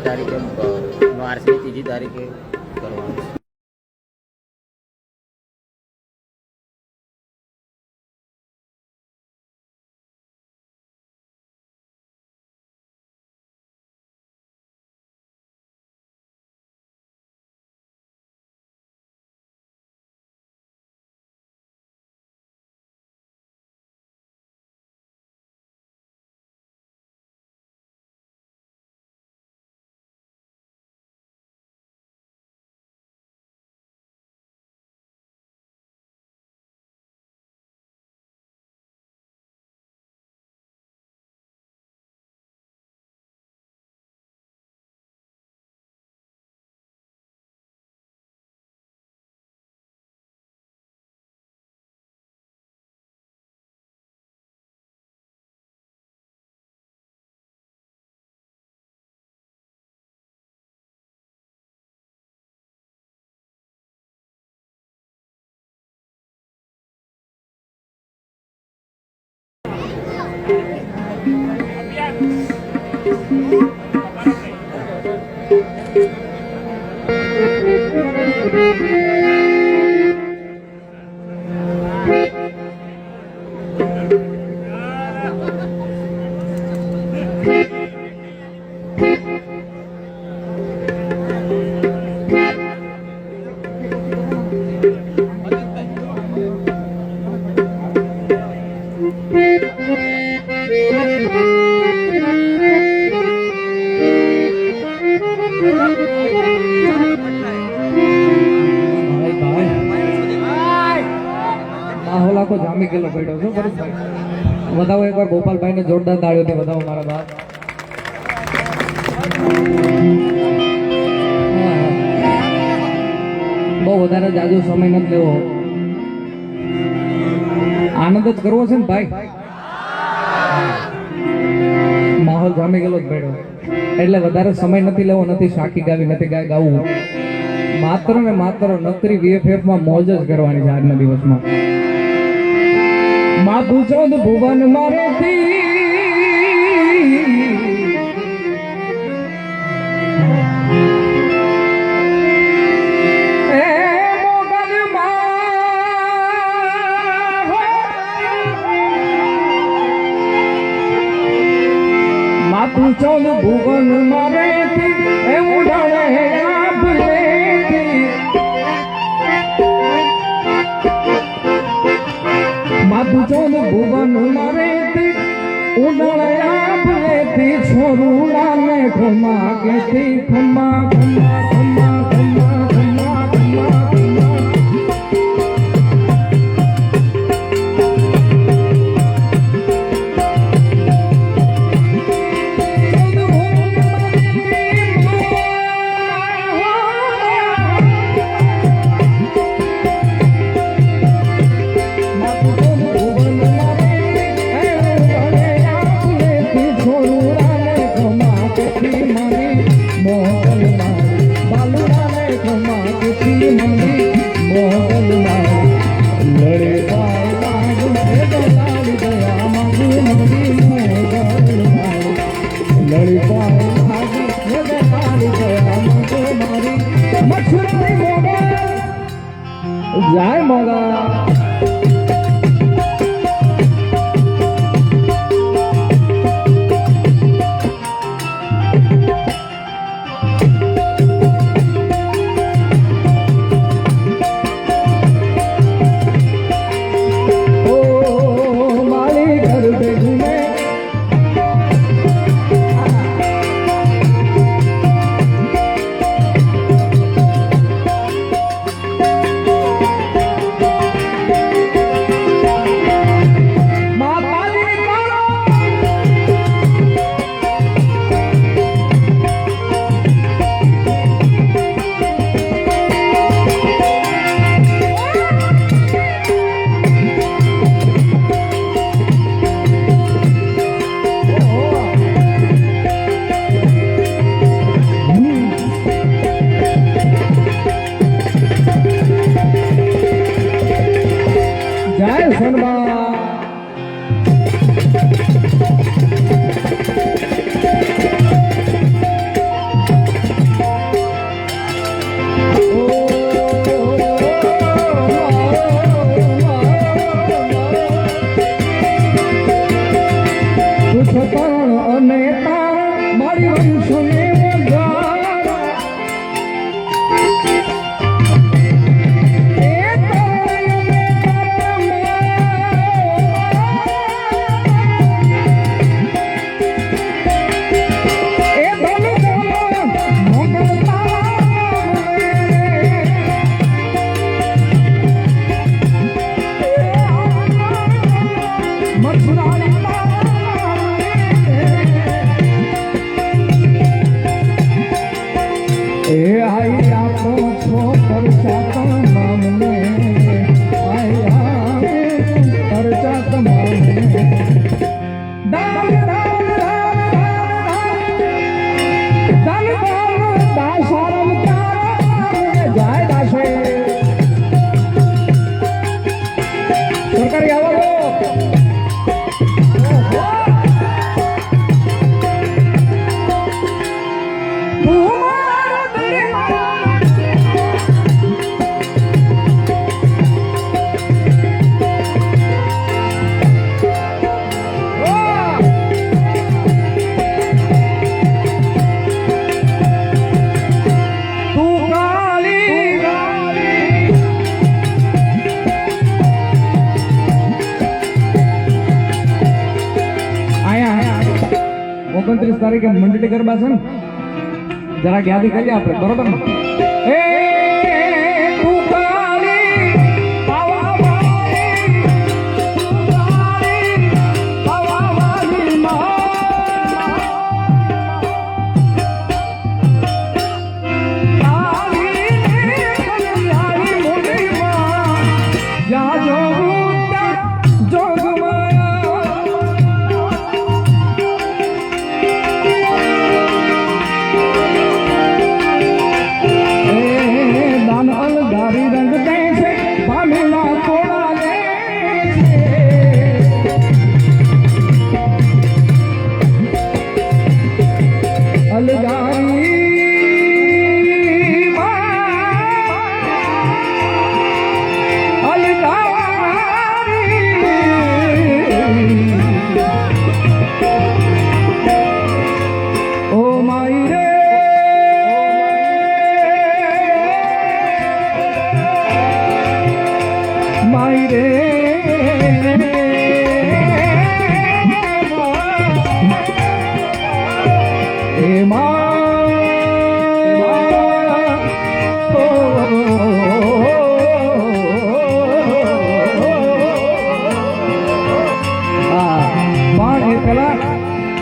તારીખે માર્ચની 3જી તારીખે કરવાનું છે. જામી ગયેલો પડ્યો છો પરેશભાઈ વધાવો એકવાર ગોપાલભાઈને જોરદાર તાળીઓથી વધાવો મારા બાપ. બહુ વધારે જાજો સમય નથી લેવો, આનંદ જ કરવો છે ને ભાઈ. માહોલ જામી ગયેલો જ પડ્યો એટલે વધારે સમય નથી લેવો, નથી સાખી ગાવી, નથી ગાવું, માત્ર ને માત્ર નકરી VFF માં મોજ જ કરવાની છે આજના દિવસમાં. માધુ ચૌદ ભુવન મારે માધુ ચૌદ ભુવન મારે માધુ ચૌદ ભુવન મારે ઉડાડ્યા ભલેથી છોરુડા ને ખમા કેથી ખમા ખમા ખમા ખમા ખમા ખમા જય મોગા. એ આઈ આપો છો પરચા તમામને આઈ આપો પરચા તમામને દાન દાન દાન દાસારમ જાય દાસે સરકારી આવો તારીખે મંડળી ગરબા છે ને જરાક યાદી કરીએ આપણે બરોબર ને એ તું કાલી પાવા વાલી પાવા વાલી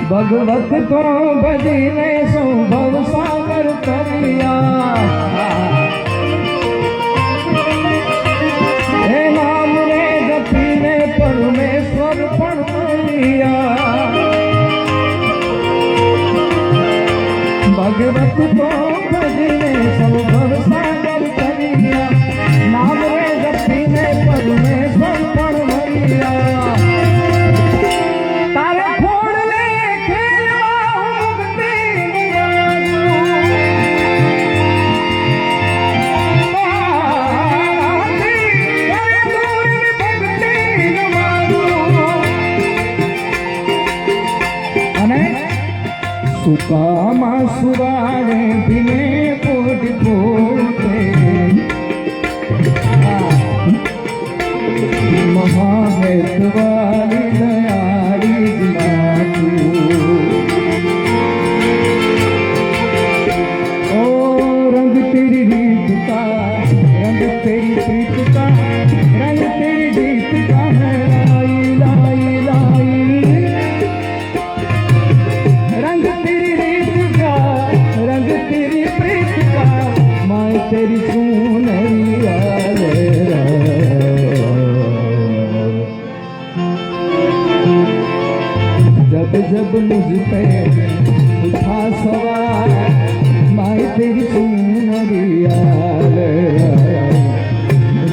ભગવત તો ભજીને શુભવ સાગર કર્યા હે નામ રે જપીને પરમેશ્વર પણ કર્યા ભગવત તો ભજીને શુભવ સાગર કર્યા નામ રે જપીને પરમેશ્વર પણ કર્યા સુકામાં સુવાડે ભીને પોટ પોતે મહાહેતવાલી દયાળી ઓ રંગ તેરી રીત કા રંગ તેરી પ્રીત કા રંગ તેરી રીત કા લાઈ લાઈ લાઈ रंग तेरी प्रीत का मैं तेरी सुनरिया जब जब मुझ पे उठा सवार मैं तेरी सुनरिया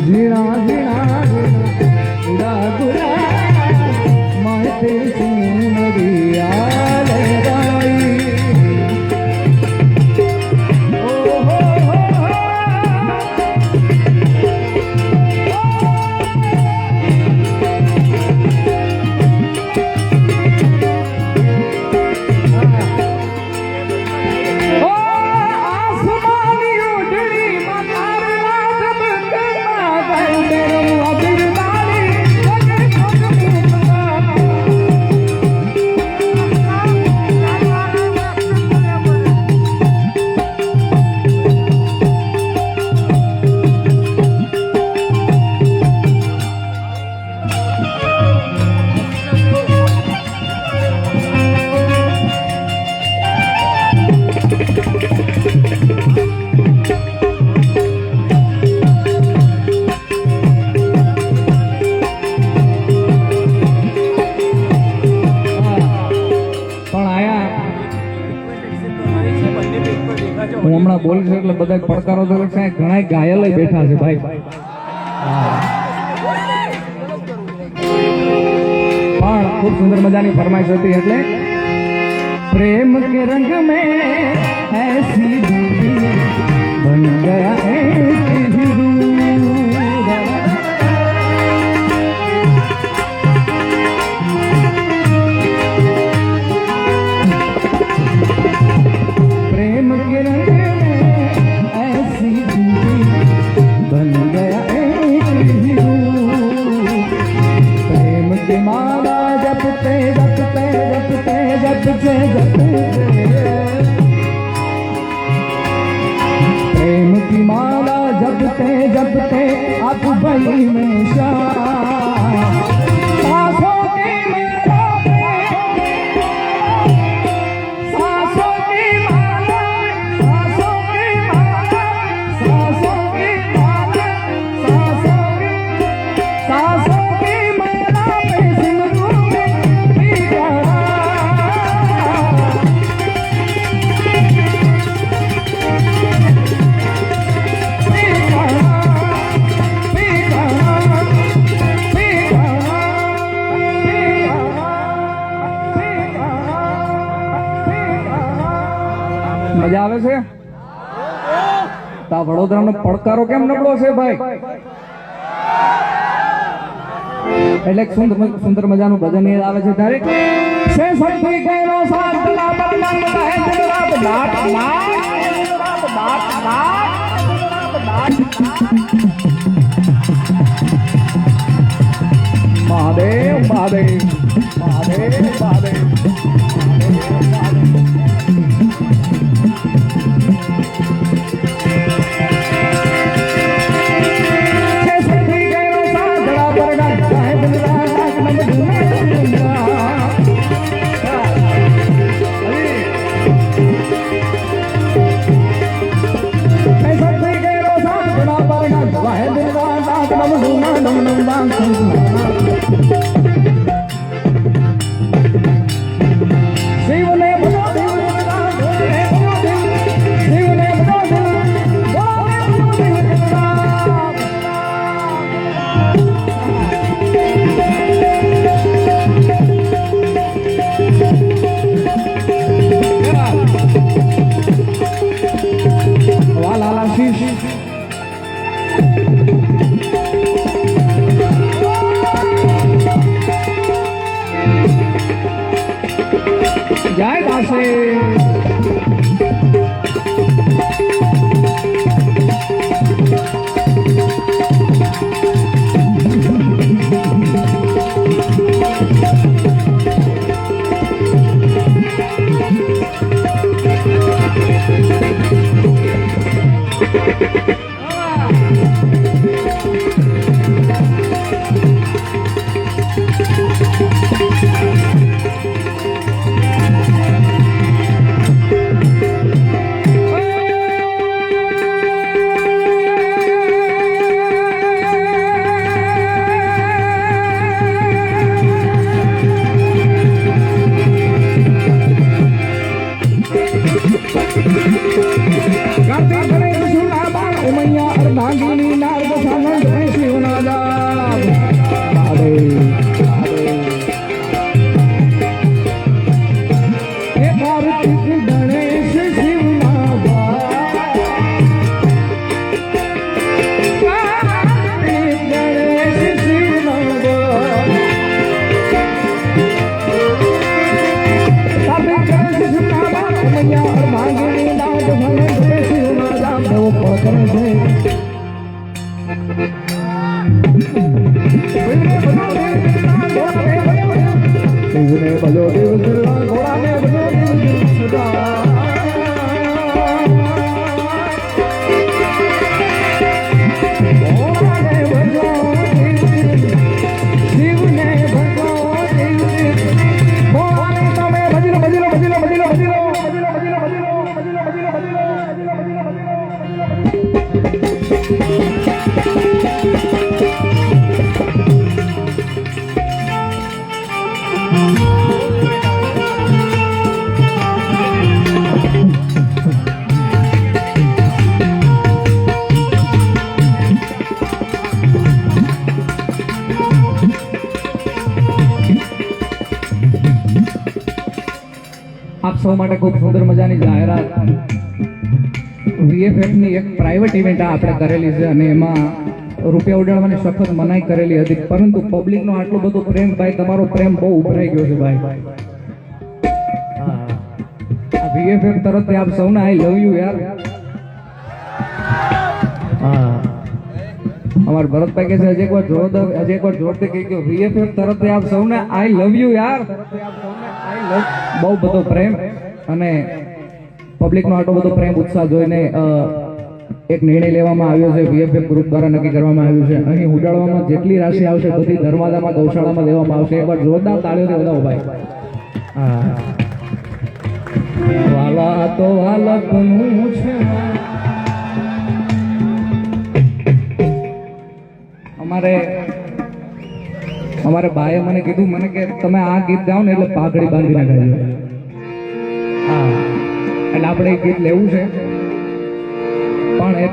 जीना जीना उड़ा दुरा मैं तेरी सुनरिया બોલીશ એટલે બધા પડકારો તો છે, ઘણા ઘાયલ બેઠા છે ભાઈ. પણ ખૂબ સુંદર મજાની ફરમાઈશ હતી એટલે પ્રેમ કે રંગ में ऐसी दूरी बन गया एक प्रेम के रंग में ऐसी दूरी बन गया एक प्रेम की माला जपते जपते जपते जपते जपते प्रेम की माला जपते जपते अब भई में सांसों की माला सांसों की माला सांसों की माला सांसों की माला सांसों की माला पे सिमरू में મજા આવે છે? તા વડોદરાનો પડકારો કેમ નબળો છે ભાઈ? એટલે સુંદર મજાનું ભજન યાદ આવે છે તારે સે સખી કેનો સાથ ના પરમાન હે જગરાત નાટ નાટ મહાદેવ મહાદેવ મહાદેવ મહાદેવ જય દાસી સૌ માટે ખૂબ સુંદર મજાની જાહેરાત VFF ની એક પ્રાઇવેટ ઇવેન્ટ આપણે કરેલી છે અને એમાં રૂપિયા ઉડાડવાની સખત મનાઈ કરેલી હતી, પરંતુ પબ્લિક નો આટલો બધો પ્રેમ, ભાઈ તમારો પ્રેમ બહુ ઉભરાઈ ગયો છે ભાઈ. આ VFF તરફથી આપ સૌને આઈ લવ યુ યાર. હા, અમાર ભરતભાઈ કહે છે હજી એકવાર જોરથી કહી ગયો, VFF તરફથી આપ સૌને આઈ લવ યુ યાર. બહુ બધો પ્રેમ અને પબ્લિક નો આટલો બધો પ્રેમ ઉત્સાહ જોઈને એક નિર્ણય લેવામાં આવ્યો છે. VFF ગ્રુપ દ્વારા નક્કી કરવામાં આવ્યું છે, અહીં ઉડાડવામાં જેટલી રાશિ આવશે બધી ધર્માદામાં ગૌશાળામાં લેવામાં આવશે. એકવાર જોરદાર તાળીઓથી વધાવો ભાઈ. હા, વાલા તો વાલકનું છે. અમારે ભાઈએ મને કીધું મને કે તમે આ ગીત ગાઓ ને એટલે પાઘડી બાંધીને ગાજો. હા, એટલે આપણે એ ગીત લેવું છે, પણ એ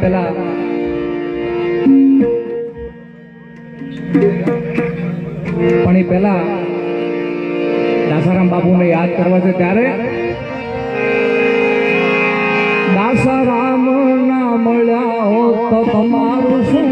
પેલા દાસારામ બાપુને યાદ કરવા છે. ત્યારે દાસારામ ના મળ્યા હો તો તમારું શું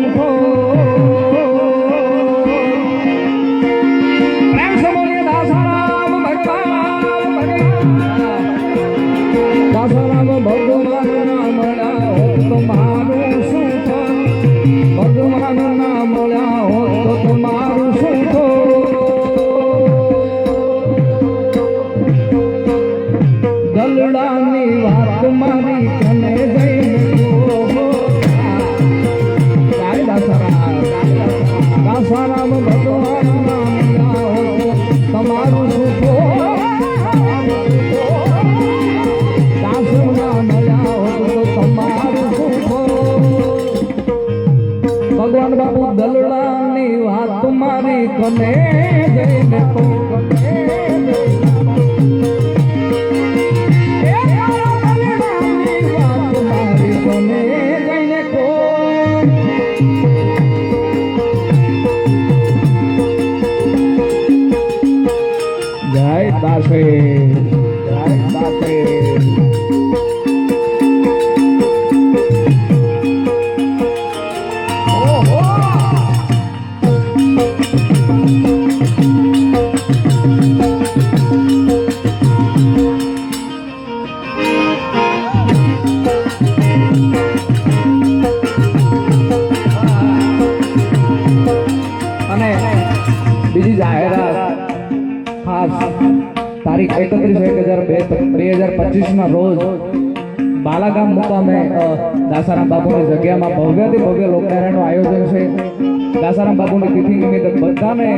ભગવાન બાપુ દલડાની વાત મારી કને જઈને કો જય દાસે જય દાસે. બીજી જાહેરાત ખાસ તારીખ 31/1/2025 ના રોજ બાલાગામ મુકામે દાસારામ બાપુની જગ્યામાં ભવ્યથી ભવ્ય લોકડાયરાનું આયોજન છે. દાસારામ બાપુની તિથિ નિમિત્તે બધાને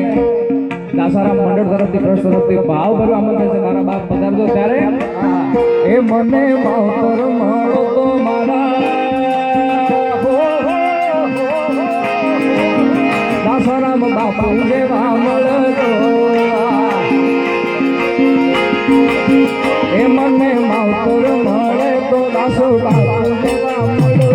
દાસારામ મંડળ તરફથી ટ્રસ્ટ તરફથી ભાવભર્યું આમંત્રણ છે. મારા બાપ પધારજો ત્યારે એ મને માવતર મળો તો મારા દાસારામ બાપુ જેવા મળજો. એ મને માવતર મળે તો દાસો બાપુ જેવા મળો.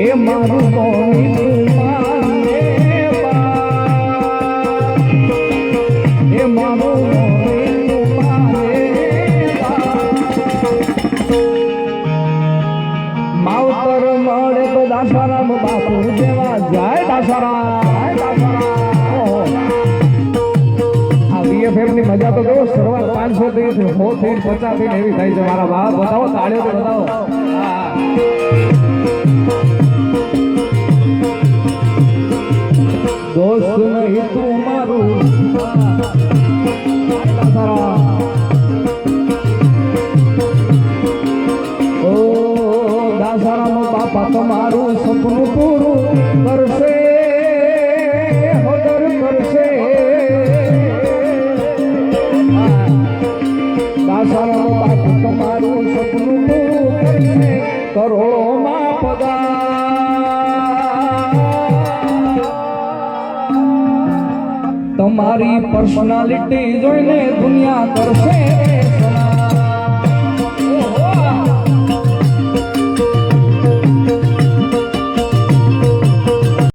એ મારું કોની તું માને એ મારું કોની તું માને માવતર મળે તો દાસારામ બાપુ જેવા. જાય દાસારામ. VFF ની મજા તો કેવો, શરૂઆત 500 થી 100 થી 50 થી એવી થાય છે. મારા બાપ બતાવો, તાળીઓ તો બતાવો. દોસ્ત નહીં તું મારું ઓ દાસારામ બાપા તમારું સપનું પૂરું કરશે, હોદર કરશે. દાસારામ બાપુ તમારું સપનું પૂરું કરશે, કરોડોમાં પગાર. તમારી પર્સનાલિટી જોઈને દુનિયા કરશે